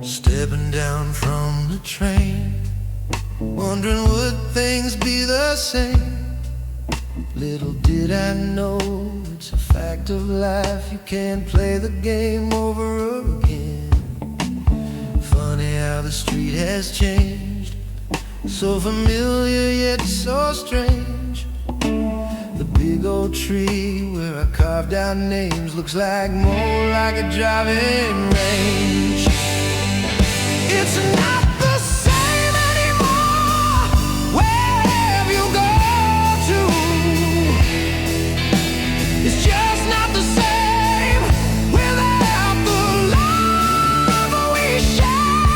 Stepping down from the train, wondering would things be the same. Little did I know it's a fact of life, you can't play the game over again. Funny how the street has changed, so familiar yet so strange. The big old tree where I carved out names looks like more like a driving range. It's not the same anymore, wherever you go to. It's just not the same without the love we share.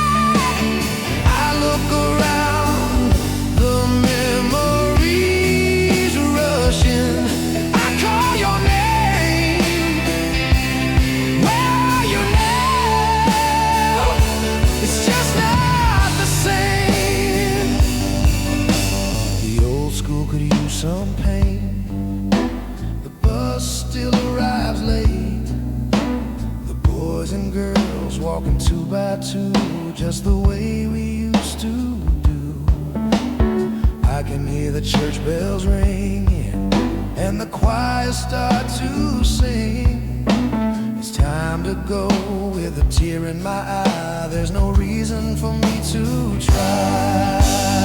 I look around, the memories rushing. I call your name, where are you now? It's just not the same. The old school could use some pain. The bus still arrives late. The boys and girls walking two by two, just the way we used to do. I can hear the church bells ringing and the choir start to sing. It's time to go with a tear in my eye. There's no reason for me to try.